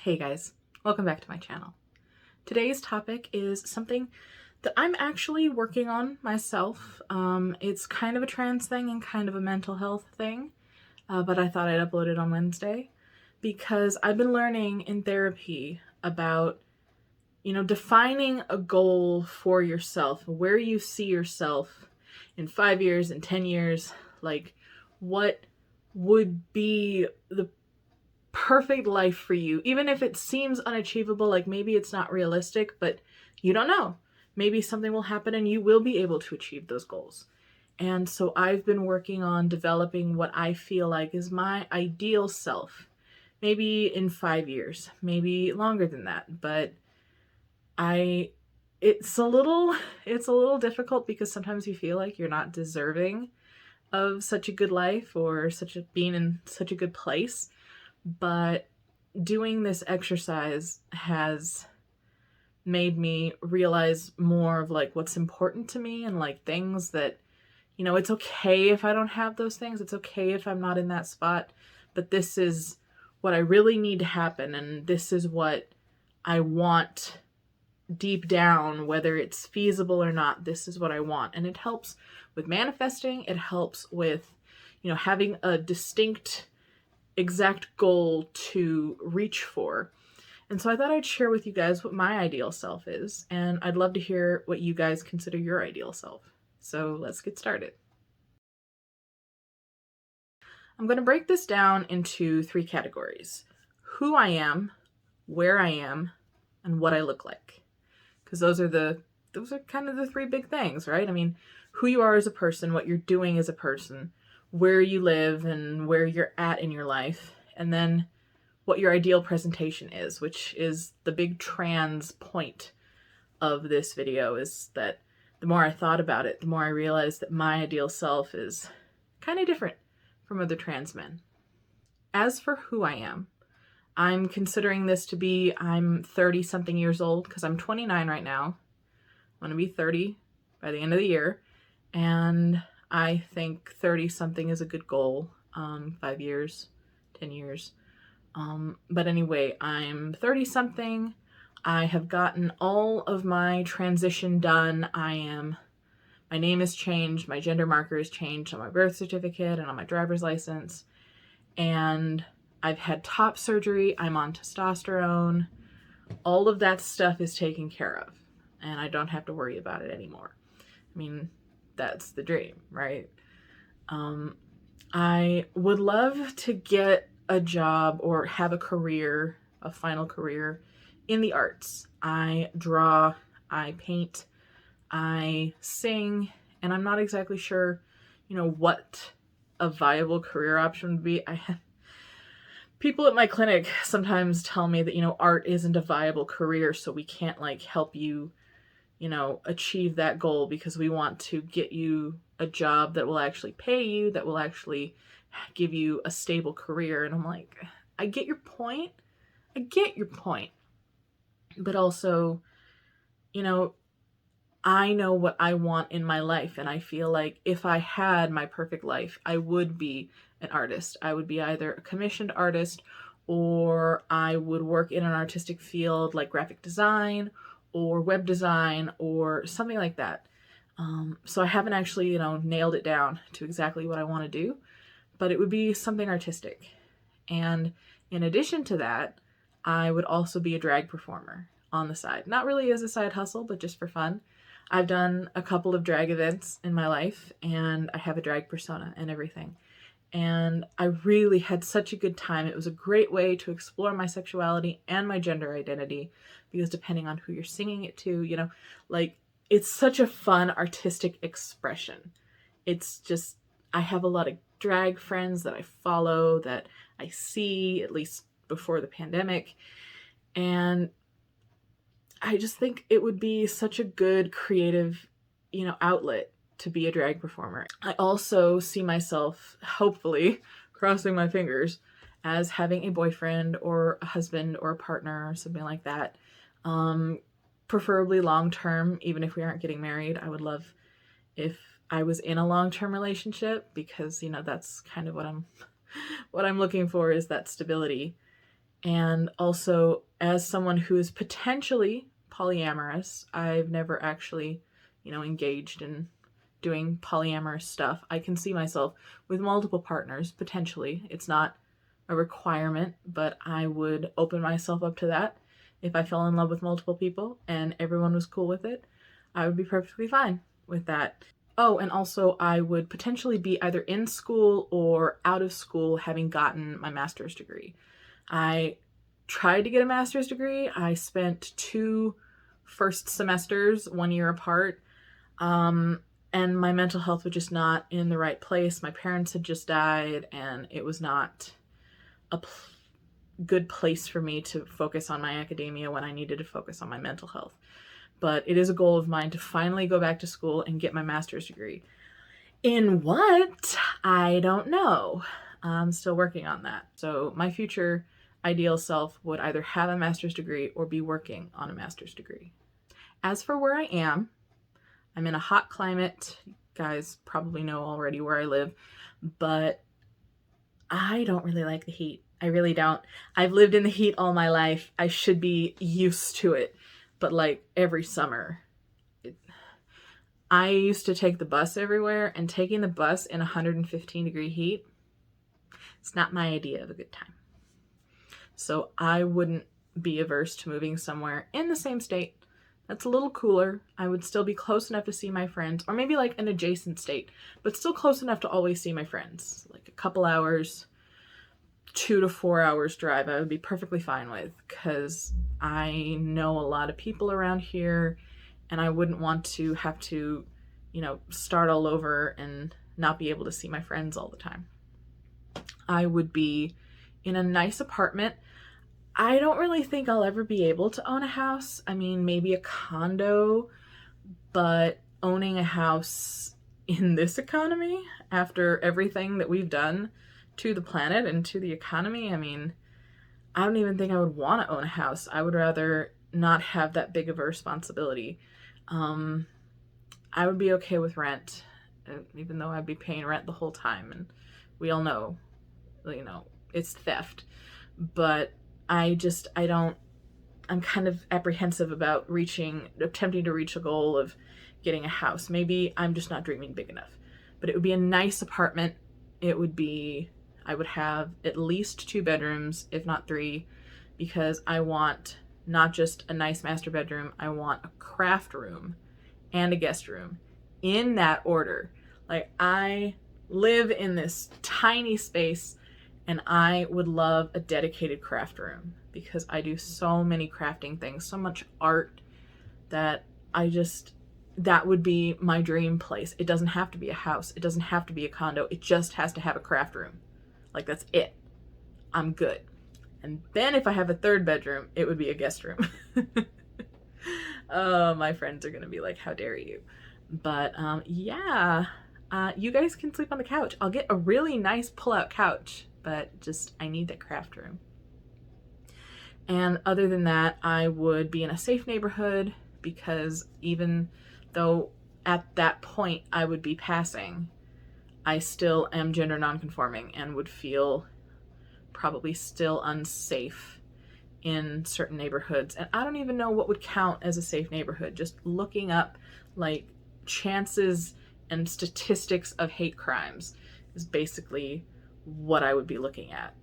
Hey guys, welcome back to my channel. Today's topic is something that I'm actually working on myself. It's kind of a trans thing and kind of a mental health thing, but I thought I'd upload it on Wednesday because I've been learning in therapy about, defining a goal for yourself, where you see yourself in 5 years, in 10 years, like what would be the perfect life for you, even if it seems unachievable, like maybe it's not realistic, but you don't know. Maybe something will happen and you will be able to achieve those goals. And so I've been working on developing what I feel like is my ideal self, maybe in 5 years, maybe longer than that. But it's a little difficult because sometimes you feel like you're not deserving of such a good life or being in such a good place. But doing this exercise has made me realize more of like what's important to me and like things that, it's okay if I don't have those things. It's okay if I'm not in that spot, but this is what I really need to happen. And this is what I want deep down, whether it's feasible or not. This is what I want. And it helps with manifesting. It helps with, having a distinct exact goal to reach for. And so I thought I'd share with you guys what my ideal self is, and I'd love to hear what you guys consider your ideal self. So let's get started. I'm going to break this down into 3 categories: who I am, where I am, and what I look like. Because those are kind of the 3 big things, right? I mean, who you are as a person, what you're doing as a person, where you live and where you're at in your life, and then what your ideal presentation is, which is the big trans point of this video, is that the more I thought about it, the more I realized that my ideal self is kind of different from other trans men. As for who I am, I'm considering this to be, I'm 30 something years old because I'm 29 right now. I'm going to be 30 by the end of the year. And I think 30 something is a good goal. 5 years, 10 years. But anyway, I'm 30 something. I have gotten all of my transition done. My name is changed. My gender marker is changed on my birth certificate and on my driver's license. And I've had top surgery. I'm on testosterone. All of that stuff is taken care of. And I don't have to worry about it anymore. I mean, that's the dream, right? I would love to get a job or have a final career in the arts. I draw, I paint, I sing, and I'm not exactly sure, what a viable career option would be. People at my clinic sometimes tell me that, art isn't a viable career, so we can't help you achieve that goal because we want to get you a job that will actually pay you, that will actually give you a stable career. And I'm like, I get your point. But also, I know what I want in my life. And I feel like if I had my perfect life, I would be an artist. I would be either a commissioned artist or I would work in an artistic field like graphic design or web design or something like that. So I haven't actually, nailed it down to exactly what I want to do, but it would be something artistic. And in addition to that, I would also be a drag performer on the side. Not really as a side hustle, but just for fun. I've done a couple of drag events in my life, and I have a drag persona and everything. And I really had such a good time. It was a great way to explore my sexuality and my gender identity, because depending on who you're singing it to, it's such a fun artistic expression. It's just, I have a lot of drag friends that I follow, that I see, at least before the pandemic. And I just think it would be such a good creative, outlet to be a drag performer. I also see myself, hopefully, crossing my fingers, as having a boyfriend or a husband or a partner or something like that. Preferably long-term, even if we aren't getting married. I would love if I was in a long-term relationship because, that's kind of what I'm looking for, is that stability. And also, as someone who is potentially polyamorous, I've never actually, engaged in doing polyamorous stuff. I can see myself with multiple partners, potentially. It's not a requirement, but I would open myself up to that. If I fell in love with multiple people and everyone was cool with it, I would be perfectly fine with that. Oh, and also I would potentially be either in school or out of school having gotten my master's degree. I tried to get a master's degree. I spent 2 first semesters 1 year apart. And my mental health was just not in the right place. My parents had just died, and it was not a good place for me to focus on my academia when I needed to focus on my mental health. But it is a goal of mine to finally go back to school and get my master's degree. In what? I don't know. I'm still working on that. So my future ideal self would either have a master's degree or be working on a master's degree. As for where I am, I'm in a hot climate. You guys probably know already where I live, but I don't really like the heat. I really don't. I've lived in the heat all my life. I should be used to it, but like every summer, I used to take the bus everywhere, and taking the bus in 115-degree heat, it's not my idea of a good time. So I wouldn't be averse to moving somewhere in the same state that's a little cooler. I would still be close enough to see my friends, or maybe like an adjacent state, but still close enough to always see my friends. Like a couple hours, 2 to 4 hours drive, I would be perfectly fine with, because I know a lot of people around here, and I wouldn't want to have to, start all over and not be able to see my friends all the time. I would be in a nice apartment. I don't really think I'll ever be able to own a house. I mean, maybe a condo, but owning a house in this economy, after everything that we've done to the planet and to the economy, I mean, I don't even think I would want to own a house. I would rather not have that big of a responsibility. I would be okay with rent, even though I'd be paying rent the whole time, and we all know, it's theft. But I'm kind of apprehensive about attempting to reach a goal of getting a house. Maybe I'm just not dreaming big enough. But it would be a nice apartment. I would have at least 2 bedrooms, if not 3, because I want not just a nice master bedroom, I want a craft room and a guest room, in that order. Like, I live in this tiny space, and I would love a dedicated craft room, because I do so many crafting things, so much art, that that would be my dream place. It doesn't have to be a house. It doesn't have to be a condo. It just has to have a craft room. Like, that's it. I'm good. And then if I have a 3rd bedroom, it would be a guest room. Oh, my friends are going to be like, how dare you? But you guys can sleep on the couch. I'll get a really nice pull-out couch, but I need that craft room. And other than that, I would be in a safe neighborhood, because even though at that point I would be passing, I still am gender nonconforming and would feel probably still unsafe in certain neighborhoods. And I don't even know what would count as a safe neighborhood. Just looking up like chances and statistics of hate crimes is basically what I would be looking at.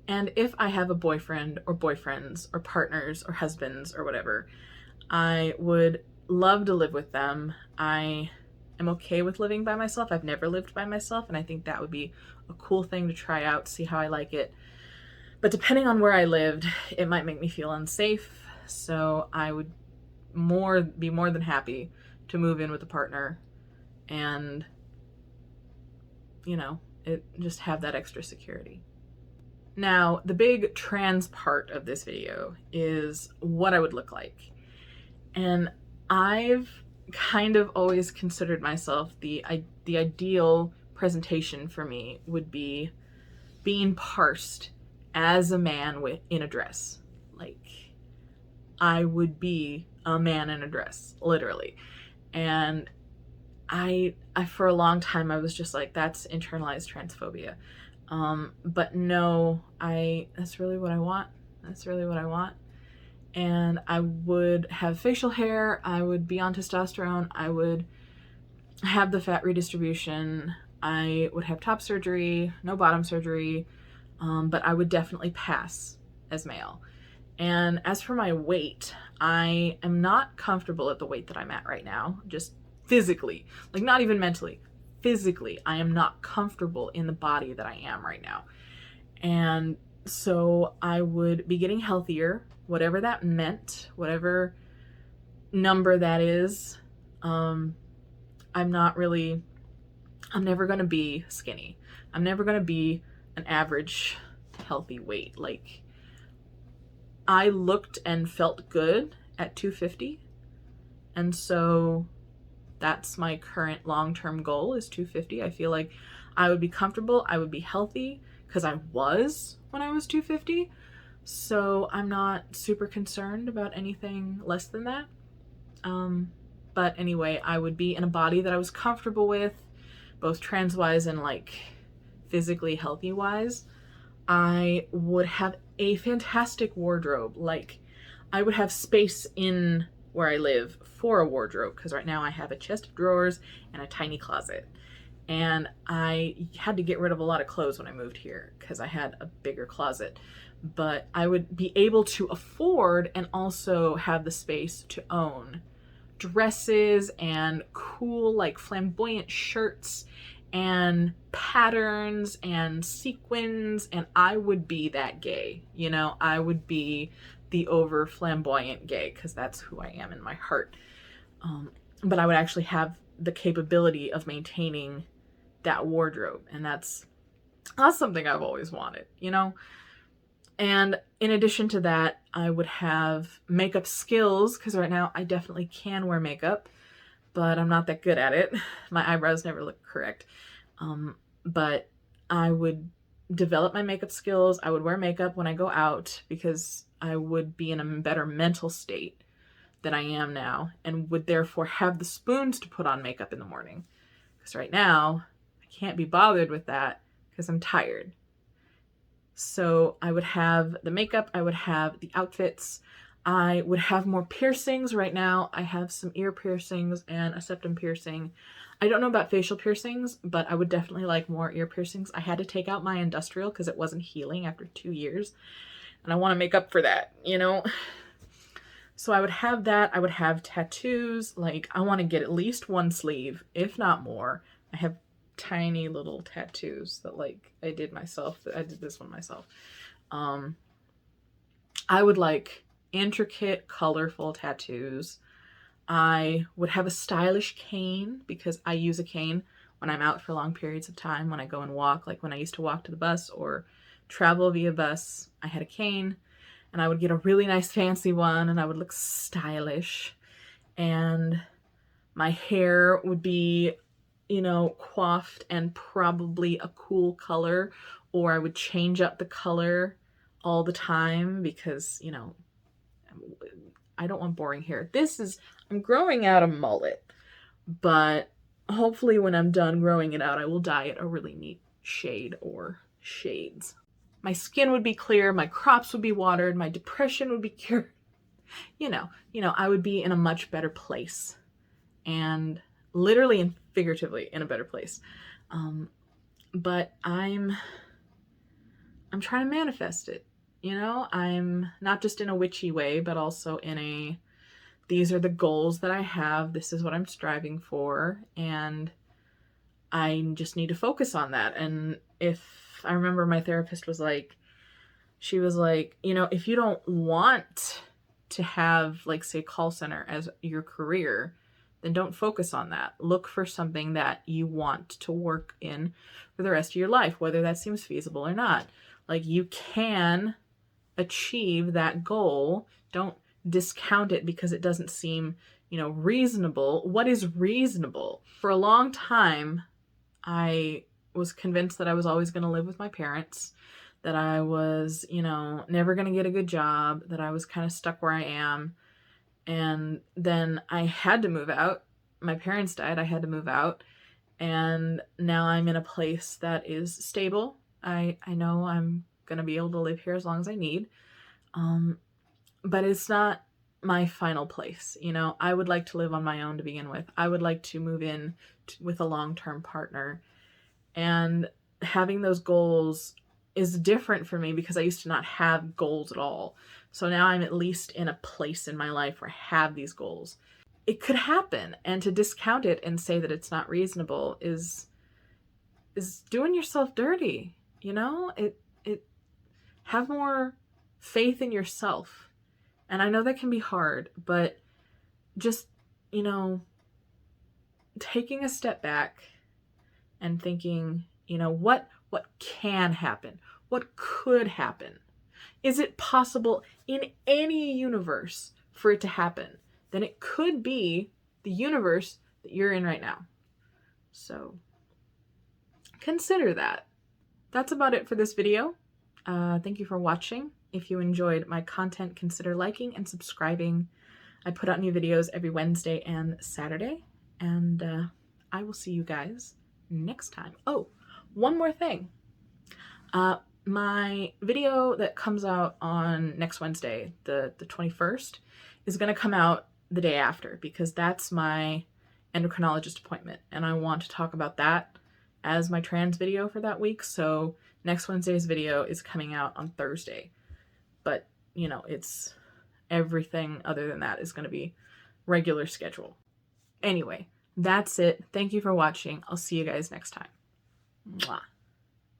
And if I have a boyfriend or boyfriends or partners or husbands or whatever, I would love to live with them. I am okay with living by myself. I've never lived by myself, and I think that would be a cool thing to try out, see how I like it. But depending on where I lived, it might make me feel unsafe, so I would be more than happy to move in with a partner and, just have that extra security. Now, the big trans part of this video is what I would look like. And I've kind of always considered myself the ideal presentation for me would be being parsed as a man in a dress. Like, I would be a man in a dress, literally. And I for a long time I was just like, that's internalized transphobia. But no, that's really what I want. That's really what I want. And I would have facial hair, I would be on testosterone, I would have the fat redistribution, I would have top surgery, no bottom surgery, but I would definitely pass as male. And as for my weight, I am not comfortable at the weight that I'm at right now, just physically, like not even mentally, physically, I am not comfortable in the body that I am right now. And so I would be getting healthier, whatever that meant, whatever number that is. I'm never going to be skinny. I'm never going to be an average healthy weight. Like, I looked and felt good at 250. And so that's my current long-term goal is 250. I feel like I would be comfortable. I would be healthy because I was when I was 250. So I'm not super concerned about anything less than that. But anyway, I would be in a body that I was comfortable with, both trans-wise and like physically healthy-wise. I would have a fantastic wardrobe. Like, I would have space in where I live for a wardrobe, because right now I have a chest of drawers and a tiny closet. And I had to get rid of a lot of clothes when I moved here because I had a bigger closet. But I would be able to afford and also have the space to own dresses and cool, like, flamboyant shirts and patterns and sequins, and I would be that gay, you know? I would be the over flamboyant gay because that's who I am in my heart. But I would actually have the capability of maintaining that wardrobe, and that's something I've always wanted, you know? And in addition to that, I would have makeup skills, because right now I definitely can wear makeup, but I'm not that good at it. My eyebrows never look correct. But I would develop my makeup skills. I would wear makeup when I go out because I would be in a better mental state than I am now, and would therefore have the spoons to put on makeup in the morning. Because right now, I can't be bothered with that because I'm tired. So I would have the makeup, I would have the outfits, I would have more piercings. Right now, I have some ear piercings and a septum piercing. I don't know about facial piercings, but I would definitely like more ear piercings. I had to take out my industrial because it wasn't healing after 2 years, and I want to make up for that, you know? So I would have that. I would have tattoos. Like, I want to get at least one sleeve, if not more. I have tiny little tattoos that, like, I did myself. I did this one myself. I would like intricate, colorful tattoos. I would have a stylish cane because I use a cane when I'm out for long periods of time, when I go and walk, like when I used to walk to the bus or travel via bus, I had a cane, and I would get a really nice fancy one, and I would look stylish, and my hair would be, you know, coiffed and probably a cool color, or I would change up the color all the time because, you know, I don't want boring hair. I'm growing out a mullet, but hopefully when I'm done growing it out, I will dye it a really neat shade or shades. My skin would be clear, my crops would be watered, my depression would be cured. You know, I would be in a much better place, and literally and figuratively in a better place. But I'm trying to manifest it, you know? I'm not just in a witchy way, but also in these are the goals that I have. This is what I'm striving for. And I just need to focus on that. And if I remember, my therapist was like, she was like, you know, if you don't want to have, like, say, call center as your career, then don't focus on that. Look for something that you want to work in for the rest of your life, whether that seems feasible or not. Like, you can achieve that goal. Don't discount it because it doesn't seem, you know, reasonable. What is reasonable? For a long time, I was convinced that I was always going to live with my parents, that I was, you know, never going to get a good job, that I was kind of stuck where I am. And then I had to move out. My parents died. I had to move out. And now I'm in a place that is stable. I know I'm going to be able to live here as long as I need. But it's not my final place. You know, I would like to live on my own to begin with. I would like to move in with a long-term partner. And having those goals is different for me because I used to not have goals at all. So now I'm at least in a place in my life where I have these goals. It could happen, and to discount it and say that it's not reasonable is doing yourself dirty. You know, it have more faith in yourself. And I know that can be hard, but just, you know, taking a step back and thinking, you know, what can happen? What could happen? Is it possible in any universe for it to happen? Then it could be the universe that you're in right now. So consider that. That's about it for this video. Thank you for watching. If you enjoyed my content, consider liking and subscribing. I put out new videos every Wednesday and Saturday, and I will see you guys next time. Oh, one more thing. My video that comes out on next Wednesday, the 21st, is going to come out the day after because that's my endocrinologist appointment, and I want to talk about that as my trans video for that week. So next Wednesday's video is coming out on Thursday, but you know, it's everything other than that is going to be regular schedule. Anyway, that's it. Thank you for watching. I'll see you guys next time. Mwah.